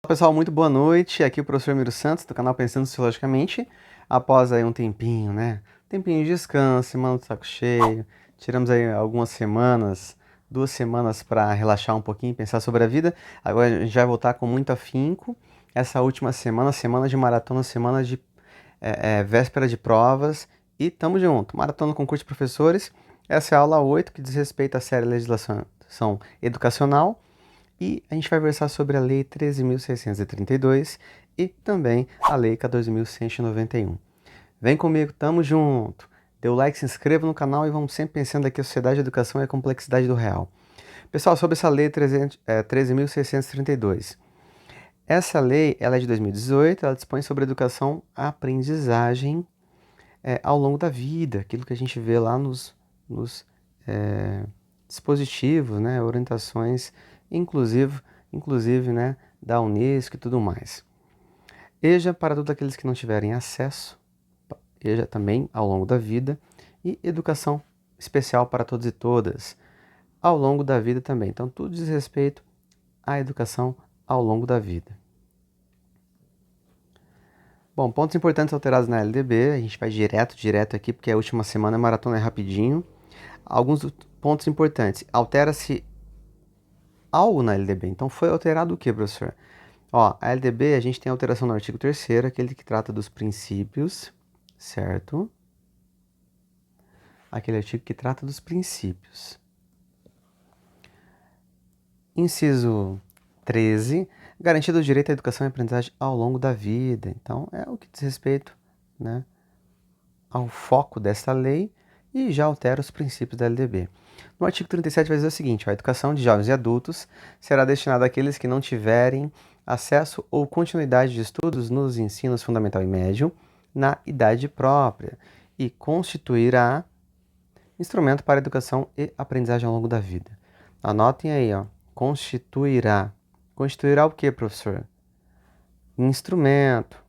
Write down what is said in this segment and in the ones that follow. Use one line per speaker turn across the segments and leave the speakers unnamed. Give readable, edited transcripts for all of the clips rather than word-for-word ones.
Olá pessoal, muito boa noite. Aqui é o professor Miro Santos, do canal Pensando Sociologicamente. Após aí um tempinho, né? Tempinho de descanso, semana do saco cheio. Tiramos aí algumas semanas, 2 semanas para relaxar um pouquinho, pensar sobre a vida. Agora a gente vai voltar com muito afinco. Essa última semana, semana de maratona, semana de véspera de provas. E tamo junto. Maratona Concurso de Professores. Essa é a aula 8, que diz respeito à série Legislação Educacional. E a gente vai versar sobre a Lei 13.632 e também a Lei 14.191. Vem comigo, tamo junto! Dê o like, se inscreva no canal e vamos sempre pensando aqui a sociedade, a educação e a complexidade do real. Pessoal, sobre essa Lei 13.632. Essa lei ela é de 2018, ela dispõe sobre educação, a aprendizagem ao longo da vida, aquilo que a gente vê lá nos dispositivos, né, orientações, inclusive, né, da Unesco e tudo mais. EJA para todos aqueles que não tiverem acesso, EJA também ao longo da vida, e educação especial para todos e todas, ao longo da vida também. Então, tudo diz respeito à educação ao longo da vida. Bom, pontos importantes alterados na LDB, a gente vai direto aqui, porque a última semana a maratona é rapidinho. Alguns pontos importantes. Altera-se algo na LDB. Então foi alterado o que, professor? Ó, a LDB, a gente tem alteração no artigo 3º, aquele que trata dos princípios, certo? Aquele artigo que trata dos princípios. Inciso 13, garantido o direito à educação e aprendizagem ao longo da vida. Então, é o que diz respeito, né, ao foco dessa lei e já altera os princípios da LDB. No artigo 37 vai dizer o seguinte: a educação de jovens e adultos será destinada àqueles que não tiverem acesso ou continuidade de estudos nos ensinos fundamental e médio na idade própria e constituirá instrumento para a educação e aprendizagem ao longo da vida. Anotem aí, ó, constituirá. Constituirá o que, professor? Instrumento.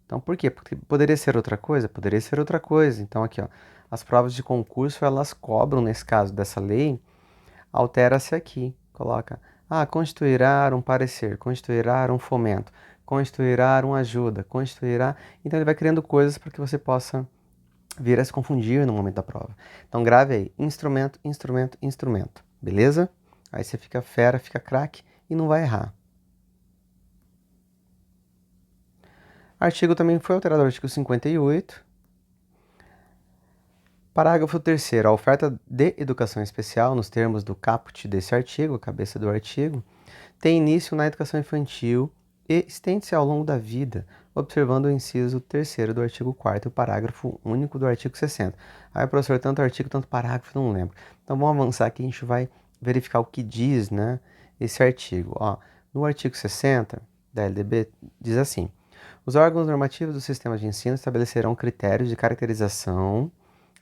Então, por quê? Porque poderia ser outra coisa? Poderia ser outra coisa. Então, aqui, ó, as provas de concurso, elas cobram, nesse caso dessa lei, altera-se aqui. Coloca, constituirá um parecer, constituirá um fomento, constituirá uma ajuda, constituirá... Então, ele vai criando coisas para que você possa vir a se confundir no momento da prova. Então, grave aí, instrumento, instrumento, instrumento. Beleza? Aí você fica fera, fica craque e não vai errar. Artigo também foi alterado ao artigo 58. Parágrafo 3º. A oferta de educação especial, nos termos do caput desse artigo, a cabeça do artigo, tem início na educação infantil e estende-se ao longo da vida, observando o inciso 3º do artigo 4º e o parágrafo único do artigo 60. Aí, professor, tanto artigo, tanto parágrafo, não lembro. Então, vamos avançar aqui, a gente vai verificar o que diz, né, esse artigo. Ó, no artigo 60 da LDB, diz assim: os órgãos normativos do sistema de ensino estabelecerão critérios de caracterização,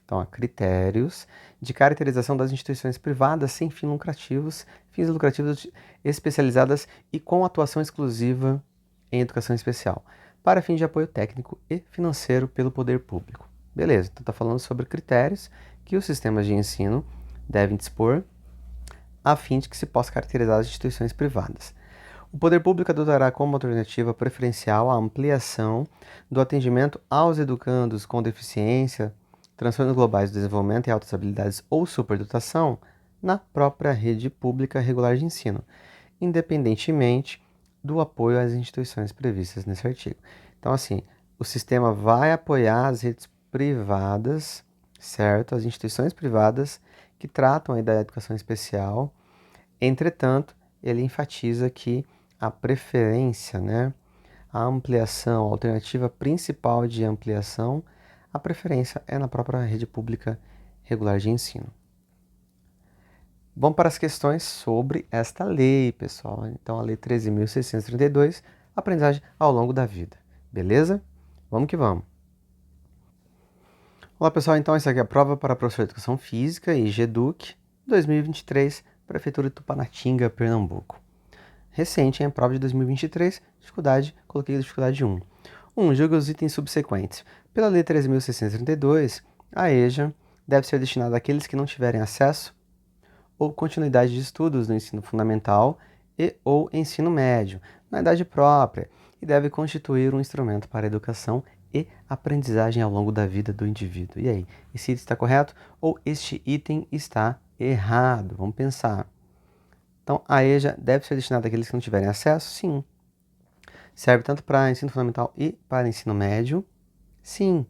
então, ó, critérios de caracterização das instituições privadas sem fins lucrativos especializadas e com atuação exclusiva em educação especial, para fins de apoio técnico e financeiro pelo poder público. Beleza, então está falando sobre critérios que os sistemas de ensino devem dispor a fim de que se possa caracterizar as instituições privadas. O poder público adotará como alternativa preferencial a ampliação do atendimento aos educandos com deficiência, transtornos globais do desenvolvimento e altas habilidades ou superdotação na própria rede pública regular de ensino, independentemente do apoio às instituições previstas nesse artigo. Então, assim, o sistema vai apoiar as redes privadas, certo? As instituições privadas que tratam aí da educação especial. Entretanto, ele enfatiza que a preferência, né, a ampliação, a alternativa principal de ampliação, a preferência é na própria rede pública regular de ensino. Vamos para as questões sobre esta lei, pessoal. Então, a Lei 13.632, aprendizagem ao longo da vida. Beleza? Vamos que vamos. Olá, pessoal. Então, essa aqui é a prova para professor de Educação Física e GEDUC 2023, Prefeitura de Tupanatinga, Pernambuco. Recente, em prova de 2023, coloquei dificuldade 1. 1. Julgue os itens subsequentes. Pela Lei 13.632, a EJA deve ser destinada àqueles que não tiverem acesso ou continuidade de estudos no ensino fundamental e ou ensino médio, na idade própria e deve constituir um instrumento para a educação e aprendizagem ao longo da vida do indivíduo. E aí, esse item está correto ou este item está errado? Vamos pensar. Então, a EJA deve ser destinada àqueles que não tiverem acesso? Sim. Serve tanto para ensino fundamental e para ensino médio? Sim.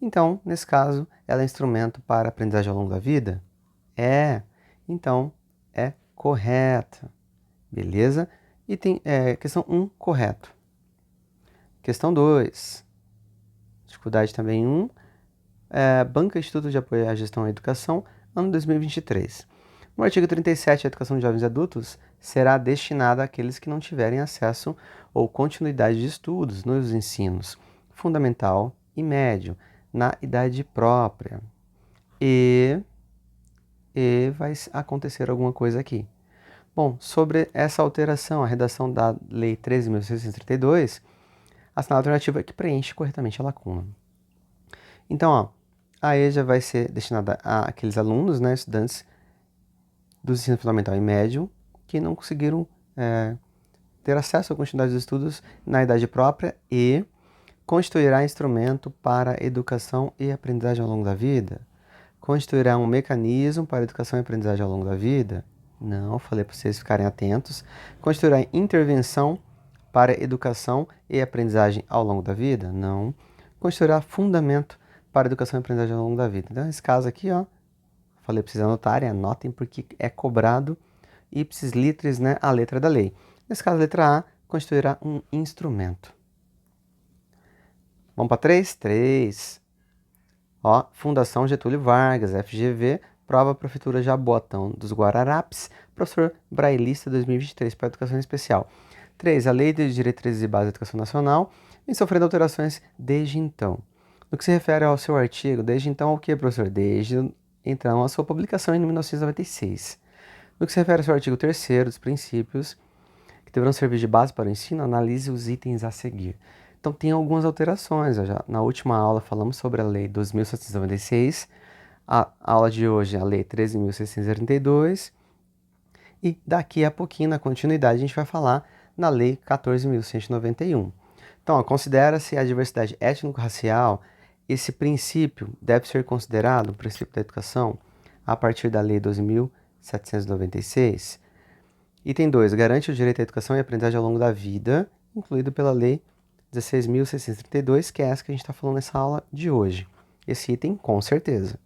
Então, nesse caso, ela é instrumento para aprendizagem ao longo da vida? É. Então, é correta. Beleza? Item, questão 1, correto. Questão 2. Dificuldade também 1. Banca Instituto de Apoio à Gestão e Educação, ano 2023. No artigo 37, a educação de jovens e adultos será destinada àqueles que não tiverem acesso ou continuidade de estudos nos ensinos fundamental e médio, na idade própria. E vai acontecer alguma coisa aqui. Bom, sobre essa alteração, a redação da Lei 13.632, assinala a alternativa que preenche corretamente a lacuna. Então, ó, a EJA vai ser destinada àqueles alunos, né, estudantes do ensino fundamental e médio, que não conseguiram ter acesso à continuidade dos estudos na idade própria e constituirá instrumento para educação e aprendizagem ao longo da vida? Constituirá um mecanismo para educação e aprendizagem ao longo da vida? Não, falei para vocês ficarem atentos. Constituirá intervenção para educação e aprendizagem ao longo da vida? Não. Constituirá fundamento para educação e aprendizagem ao longo da vida? Então, nesse caso aqui, ó, falei para vocês anotarem, anotem porque é cobrado ipsis literis, né, a letra da lei. Nesse caso, a letra A constituirá um instrumento. Vamos para 3? 3. Ó, Fundação Getúlio Vargas, FGV, prova Prefeitura Jaboatão dos Guararapes, professor brailista 2023 para Educação Especial. 3. A Lei de Diretrizes e Bases da Educação Nacional vem sofrendo alterações desde então. No que se refere ao seu artigo, desde então ao que, professor? Desde então a sua publicação em 1996. No que se refere ao seu artigo 3º dos princípios, que deverão servir de base para o ensino, analise os itens a seguir. Então, tem algumas alterações. Já na última aula falamos sobre a Lei 12.796, a aula de hoje a Lei 13.632, e daqui a pouquinho, na continuidade, a gente vai falar na Lei 14.191. Então, considera-se a diversidade étnico-racial, esse princípio deve ser considerado o princípio da educação a partir da Lei 12.796. Item 2. Garante o direito à educação e aprendizagem ao longo da vida, incluído pela Lei 16.632, que é essa que a gente está falando nessa aula de hoje. Esse item, com certeza.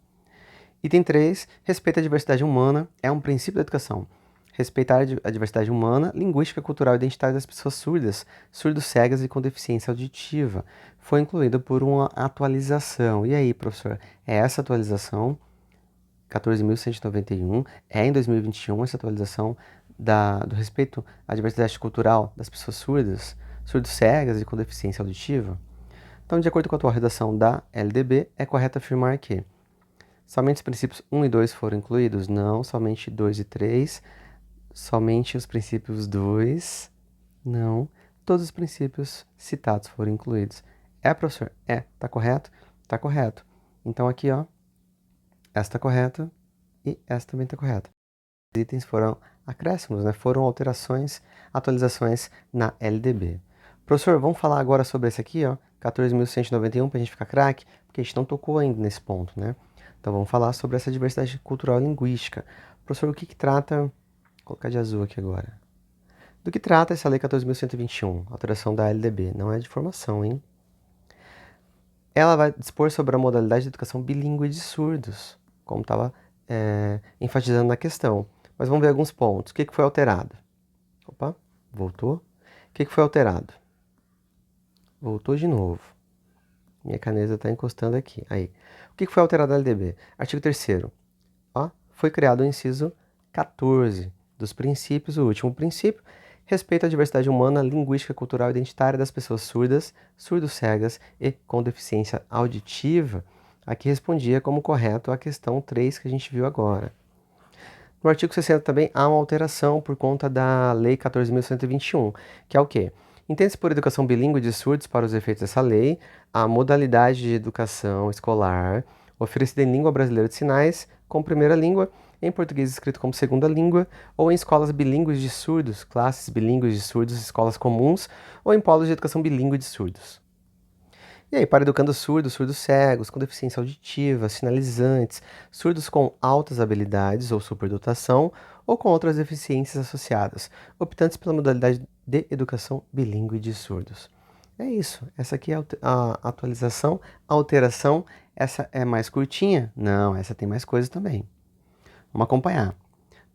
Item 3. Respeito à diversidade humana é um princípio da educação. Respeitar a diversidade humana, linguística, cultural e identitária das pessoas surdas, surdo-cegas e com deficiência auditiva. Foi incluído por uma atualização. E aí, professor? É essa atualização, 14.191, é em 2021 essa atualização do respeito à diversidade cultural das pessoas surdas, surdo-cegas e com deficiência auditiva? Então, de acordo com a atual redação da LDB, é correto afirmar que somente os princípios 1 e 2 foram incluídos? Não, somente 2 e 3. Somente os princípios 2? Não. Todos os princípios citados foram incluídos. É, professor? É. Tá correto? Tá correto. Então, aqui, ó, essa está correta e essa também está correta. Os itens foram acréscimos, né? Foram alterações, atualizações na LDB. Professor, vamos falar agora sobre esse aqui, ó, 14.191, para a gente ficar craque, porque a gente não tocou ainda nesse ponto, né? Então vamos falar sobre essa diversidade cultural e linguística. Professor, o que trata... Vou colocar de azul aqui agora. Do que trata essa Lei 14.121, alteração da LDB? Não é de formação, hein? Ela vai dispor sobre a modalidade de educação bilíngue de surdos, como estava enfatizando na questão. Mas vamos ver alguns pontos. O que foi alterado? Opa, voltou. O que foi alterado? Voltou de novo. Minha caneta está encostando aqui. Aí. O que foi alterado na LDB? Artigo 3º. Ó, foi criado o inciso 14 dos princípios, o último princípio, respeito à diversidade humana, linguística, cultural e identitária das pessoas surdas, surdo-cegas e com deficiência auditiva. Aqui respondia como correto a questão 3 que a gente viu agora. No artigo 60 também há uma alteração por conta da Lei 14.121, que é o quê? Entende-se por educação bilíngue de surdos para os efeitos dessa lei a modalidade de educação escolar oferecida em língua brasileira de sinais como primeira língua, em português escrito como segunda língua, ou em escolas bilíngues de surdos, classes bilíngues de surdos, escolas comuns, ou em polos de educação bilíngue de surdos. E aí, para educando surdos, surdos cegos, com deficiência auditiva, sinalizantes, surdos com altas habilidades ou superdotação, ou com outras deficiências associadas, optantes pela modalidade de educação bilíngue de surdos. É isso, essa aqui é a atualização, a alteração, essa é mais curtinha? Não, essa tem mais coisa também. Vamos acompanhar.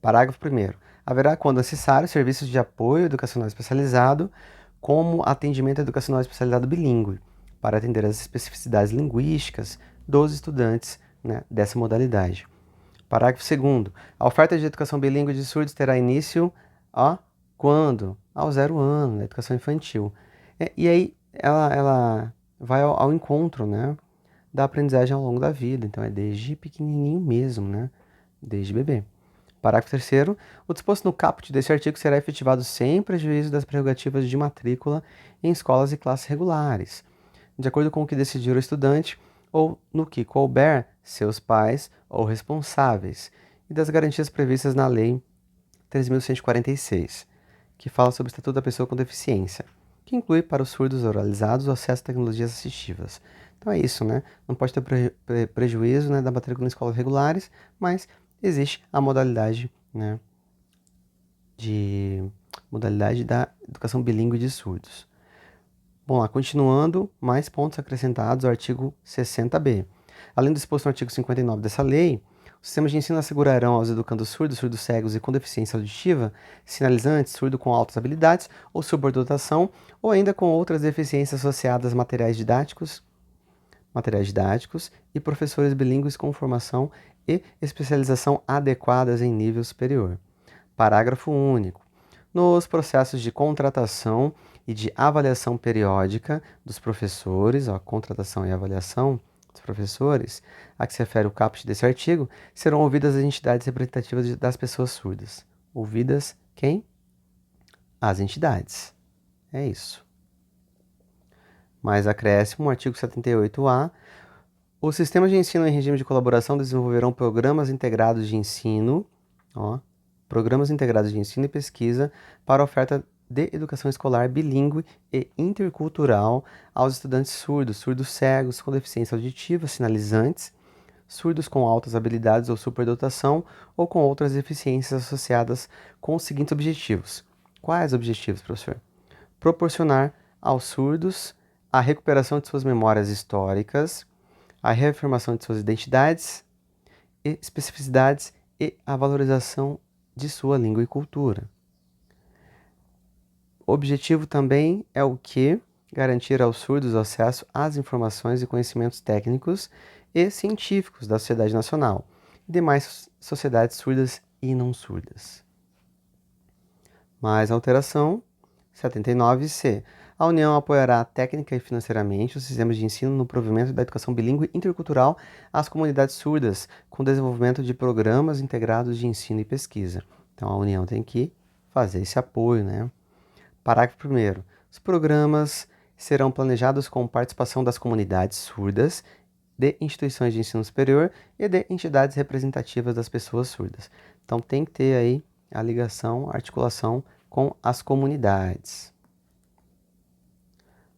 Parágrafo 1º. Haverá, quando necessário, serviços de apoio educacional especializado, como atendimento educacional especializado bilíngue, para atender às especificidades linguísticas dos estudantes, né, dessa modalidade. Parágrafo 2º. A oferta de educação bilíngue de surdos terá início quando? Ao 0 ano, na educação infantil. E aí ela vai ao encontro, né, da aprendizagem ao longo da vida. Então é desde pequenininho mesmo, né, desde bebê. Parágrafo 3º. O disposto no caput deste artigo será efetivado sem prejuízo das prerrogativas de matrícula em escolas e classes regulares, de acordo com o que decidir o estudante ou no que couber seus pais ou responsáveis, e das garantias previstas na Lei 3.146, que fala sobre o Estatuto da Pessoa com Deficiência, que inclui para os surdos oralizados o acesso a tecnologias assistivas. Então é isso, né? Não pode ter prejuízo, né, da matrícula em escolas regulares, mas existe a modalidade, né, da educação bilíngue de surdos. Bom, lá, continuando, mais pontos acrescentados ao artigo 60b. Além do exposto no artigo 59 dessa lei, os sistemas de ensino assegurarão aos educandos surdos, surdos cegos e com deficiência auditiva, sinalizantes, surdo com altas habilidades ou superdotação, ou ainda com outras deficiências associadas a materiais didáticos e professores bilíngues com formação e especialização adequadas em nível superior. Parágrafo único. Nos processos de contratação e de avaliação periódica dos professores, a contratação e avaliação dos professores, a que se refere o caput desse artigo, serão ouvidas as entidades representativas das pessoas surdas. Ouvidas quem? As entidades. É isso. Mais acréscimo, artigo 78A. Os sistemas de ensino em regime de colaboração desenvolverão programas integrados de ensino, programas integrados de ensino e pesquisa para a oferta de educação escolar bilíngue e intercultural aos estudantes surdos, surdos cegos com deficiência auditiva, sinalizantes, surdos com altas habilidades ou superdotação ou com outras deficiências associadas com os seguintes objetivos. Quais objetivos, professor? Proporcionar aos surdos a recuperação de suas memórias históricas, a reafirmação de suas identidades e especificidades e a valorização de sua língua e cultura. O objetivo também é o que? Garantir aos surdos acesso às informações e conhecimentos técnicos e científicos da sociedade nacional e demais sociedades surdas e não surdas. Mais alteração, 79C. A União apoiará técnica e financeiramente os sistemas de ensino no provimento da educação bilíngue intercultural às comunidades surdas, com desenvolvimento de programas integrados de ensino e pesquisa. Então, a União tem que fazer esse apoio, né? Parágrafo 1º. Os programas serão planejados com participação das comunidades surdas, de instituições de ensino superior e de entidades representativas das pessoas surdas. Então, tem que ter aí a ligação, a articulação com as comunidades.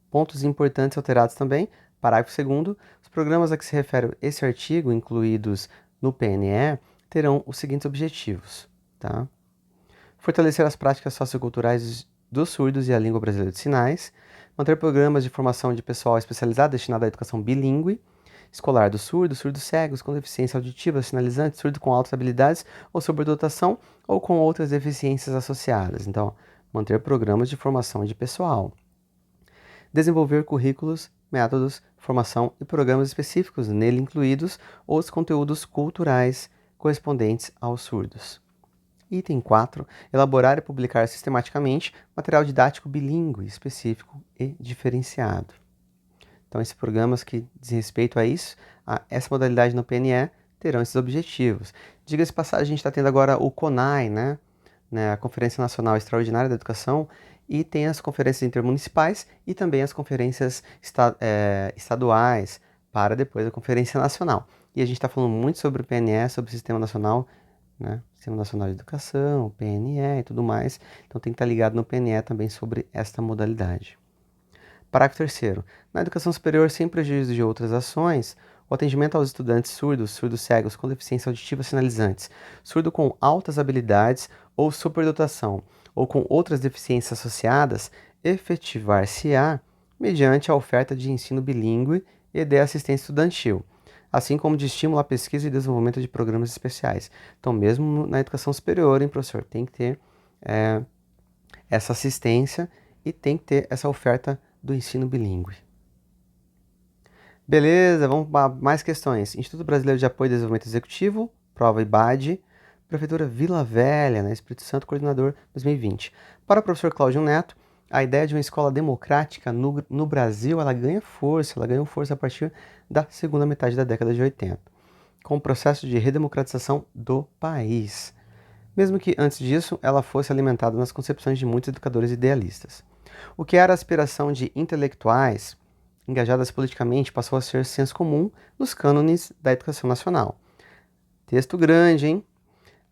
Pontos importantes alterados também. Parágrafo 2º. Os programas a que se refere esse artigo, incluídos no PNE, terão os seguintes objetivos. Tá? Fortalecer as práticas socioculturais dos surdos e a língua brasileira de sinais. Manter programas de formação de pessoal especializado destinado à educação bilíngue, escolar dos surdos, surdos cegos com deficiência auditiva, sinalizante, surdo com altas habilidades ou superdotação ou com outras deficiências associadas. Então, manter programas de formação de pessoal. Desenvolver currículos, métodos, formação e programas específicos, nele incluídos os conteúdos culturais correspondentes aos surdos. Item 4. Elaborar e publicar sistematicamente material didático bilíngue, específico e diferenciado. Então, esses programas que dizem respeito a isso, a essa modalidade no PNE, terão esses objetivos. Diga-se de passagem, a gente está tendo agora o CONAE, né, a Conferência Nacional Extraordinária da Educação, e tem as conferências intermunicipais e também as conferências estaduais, para depois a Conferência Nacional. E a gente está falando muito sobre o PNE, sobre o Sistema Nacional né? Sistema Nacional de Educação, PNE e tudo mais. Então tem que estar ligado no PNE também sobre esta modalidade. Parágrafo 3º. Na educação superior, sem prejuízo de outras ações, o atendimento aos estudantes surdos, surdos cegos com deficiência auditiva sinalizantes, surdo com altas habilidades ou superdotação, ou com outras deficiências associadas, efetivar-se-á mediante a oferta de ensino bilíngue e de assistência estudantil, assim como de estímulo à pesquisa e desenvolvimento de programas especiais. Então, mesmo na educação superior, hein, professor, tem que ter essa assistência e tem que ter essa oferta do ensino bilíngue. Beleza, vamos para mais questões. Instituto Brasileiro de Apoio e Desenvolvimento Executivo, prova IBAD, Prefeitura Vila Velha, né, Espírito Santo, coordenador 2020. Para o professor Cláudio Neto, a ideia de uma escola democrática no Brasil, ela ganhou força a partir da segunda metade da década de 80, com o processo de redemocratização do país. Mesmo que antes disso ela fosse alimentada nas concepções de muitos educadores idealistas. O que era a aspiração de intelectuais engajadas politicamente passou a ser senso comum nos cânones da educação nacional. Texto grande, hein?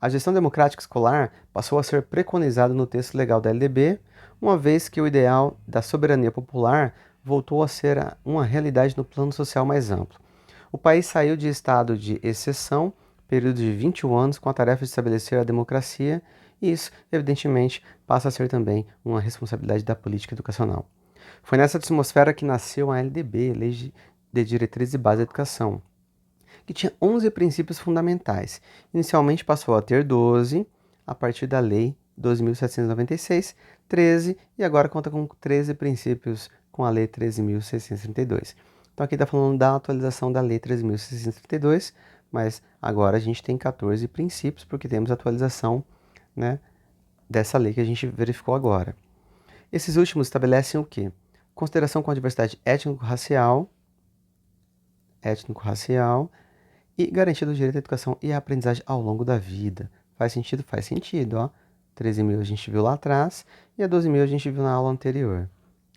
A gestão democrática escolar passou a ser preconizada no texto legal da LDB, uma vez que o ideal da soberania popular voltou a ser uma realidade no plano social mais amplo. O país saiu de estado de exceção, período de 21 anos, com a tarefa de estabelecer a democracia, e isso, evidentemente, passa a ser também uma responsabilidade da política educacional. Foi nessa atmosfera que nasceu a LDB, Lei de Diretrizes e Bases da Educação, que tinha 11 princípios fundamentais. Inicialmente passou a ter 12, a partir da Lei 12.796, 13, e agora conta com 13 princípios com a Lei 13.632. Então aqui está falando da atualização da Lei 13.632, mas agora a gente tem 14 princípios, porque temos a atualização, né, dessa lei que a gente verificou agora. Esses últimos estabelecem o quê? Consideração com a diversidade étnico-racial e garantia do direito à educação e à aprendizagem ao longo da vida. Faz sentido? Faz sentido, ó. 13.000 a gente viu lá atrás e a 12.000 a gente viu na aula anterior.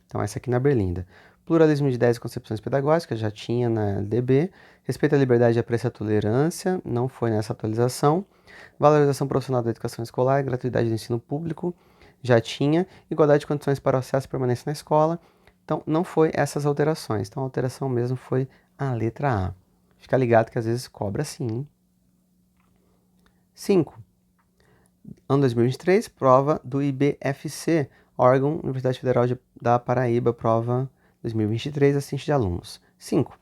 Então essa aqui na Berlinda. Pluralismo de ideias e concepções pedagógicas, já tinha na LDB. Respeito à liberdade, apreço à tolerância, não foi nessa atualização. Valorização profissional da educação escolar, gratuidade do ensino público, já tinha. Igualdade de condições para o acesso e permanência na escola. Então não foi essas alterações. Então a alteração mesmo foi a letra A. Fica ligado que às vezes cobra sim. 5. Ano 2023, prova do IBFC, órgão Universidade Federal da Paraíba, prova 2023, assistente de alunos. 5.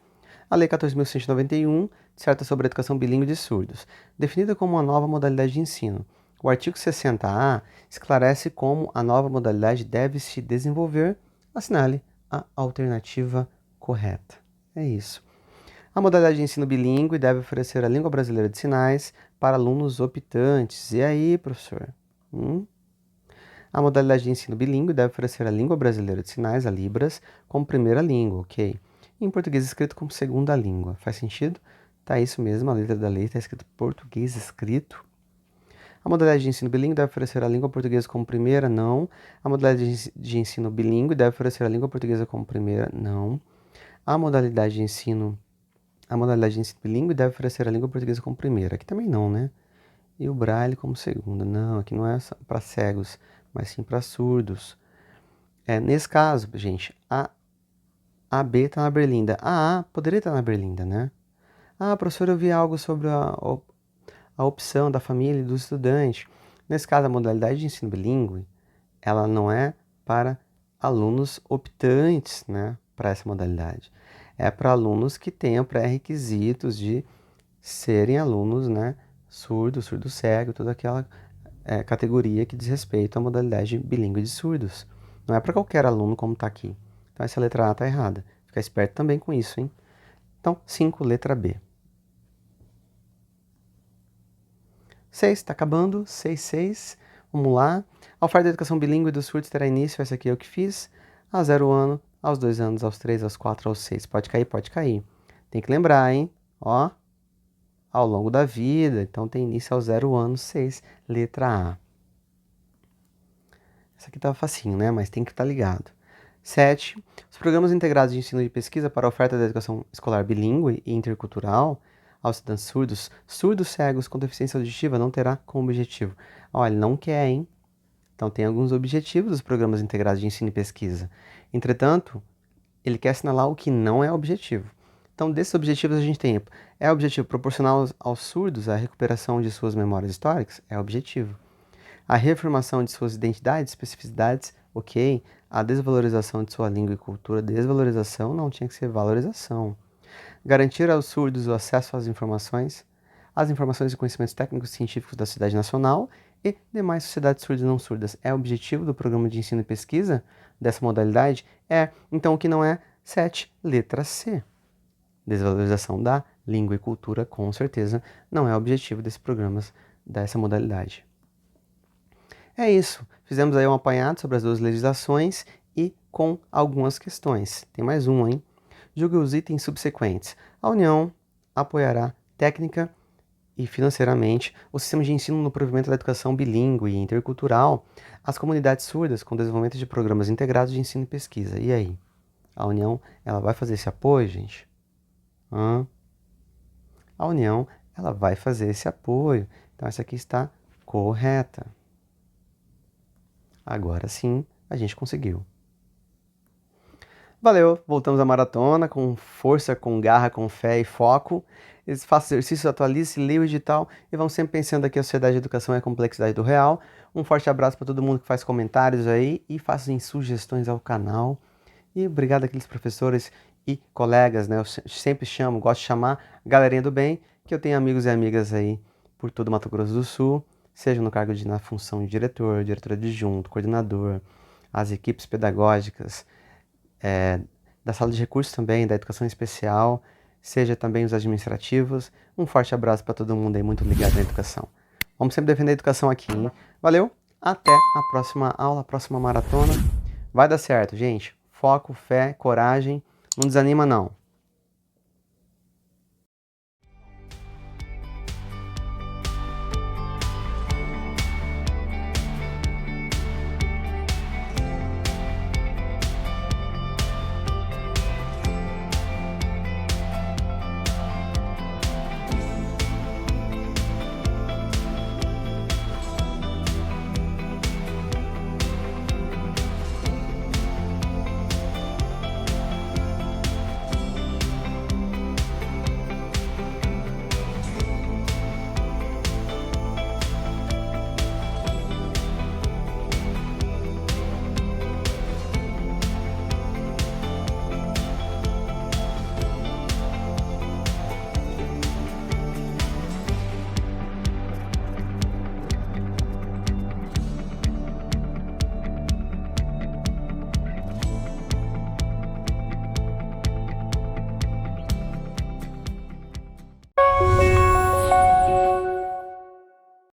A Lei 14.191, disserta sobre a educação bilíngue de surdos, definida como uma nova modalidade de ensino. O artigo 60A esclarece como a nova modalidade deve se desenvolver. Assinale a alternativa correta. É isso. A modalidade de ensino bilíngue deve oferecer a língua brasileira de sinais para alunos optantes. E aí, professor? A modalidade de ensino bilíngue deve oferecer a língua brasileira de sinais, a Libras, como primeira língua, ok? E em português escrito como segunda língua. Faz sentido? Tá isso mesmo, a letra da lei está escrito português escrito. A modalidade de ensino bilíngue deve oferecer a língua portuguesa como primeira? Não. A modalidade de ensino bilíngue deve oferecer a língua portuguesa como primeira? Não. A modalidade de ensino bilíngue deve oferecer a língua portuguesa como primeira. Aqui também não, né? E o braille como segunda. Não, aqui não é para cegos, mas sim para surdos. Nesse caso, gente, a B está na Berlinda. A poderia estar na Berlinda, né? Professor, eu vi algo sobre a opção da família e do estudante. Nesse caso, a modalidade de ensino bilíngue, ela não é para alunos optantes, né, para essa modalidade. É para alunos que tenham pré-requisitos de serem alunos, né, surdo, surdo-cego, toda aquela categoria que diz respeito à modalidade bilíngue de surdos. Não é para qualquer aluno como está aqui. Então essa letra A está errada. Fica esperto também com isso, hein? Então, 5, letra B. 6, está acabando. 6, 6. Vamos lá. A oferta de educação bilíngue dos surdos terá início, essa aqui é o que fiz, a 0 ano, aos 2 anos, aos 3, aos 4, aos 6. Pode cair, pode cair. Tem que lembrar, hein? Ó, ao longo da vida. Então tem início aos 0 anos, 6, letra A. Essa aqui tá facinho, né? Mas tem que estar ligado. 7. Os programas integrados de ensino e pesquisa para a oferta da educação escolar bilíngue e intercultural, aos estudantes surdos, surdos cegos com deficiência auditiva não terá como objetivo. Olha, ele não quer, hein? Então tem alguns objetivos dos programas integrados de ensino e pesquisa. Entretanto, ele quer assinalar o que não é objetivo. Então, desses objetivos a gente tem, é objetivo proporcionar aos surdos a recuperação de suas memórias históricas? É objetivo. A reafirmação de suas identidades, especificidades? Ok. A desvalorização de sua língua e cultura? Desvalorização não tinha que ser valorização. Garantir aos surdos o acesso às informações e conhecimentos técnicos e científicos da sociedade nacional e demais sociedades surdas e não surdas. É o objetivo do programa de ensino e pesquisa dessa modalidade? É. Então, o que não é? 7, letra C. Desvalorização da língua e cultura, com certeza, não é o objetivo desses programas dessa modalidade. É isso. Fizemos aí um apanhado sobre as duas legislações e com algumas questões. Tem mais uma, hein? Julgue os itens subsequentes. A União apoiará técnica e financeiramente o sistema de ensino no provimento da educação bilíngue e intercultural às comunidades surdas com desenvolvimento de programas integrados de ensino e pesquisa. E aí? A União, ela vai fazer esse apoio, gente? A União, ela vai fazer esse apoio. Então, essa aqui está correta. Agora sim, a gente conseguiu. Valeu, voltamos à maratona com força, com garra, com fé e foco. Faça exercícios, atualize, leia o edital e vão sempre pensando que a sociedade de educação é a complexidade do real. Um forte abraço para todo mundo que faz comentários aí e façam sugestões ao canal. E obrigado àqueles professores e colegas, né? Eu sempre chamo, gosto de chamar galerinha do bem, que eu tenho amigos e amigas aí por todo o Mato Grosso do Sul, seja no cargo na função de diretor, diretor adjunto, coordenador, as equipes pedagógicas, da sala de recursos também, da educação especial, seja também os administrativos. Um forte abraço para todo mundo aí, muito ligado na educação. Vamos sempre defender a educação aqui, hein? Valeu, até a próxima aula, a próxima maratona. Vai dar certo, gente. Foco, fé, coragem. Não desanima, não.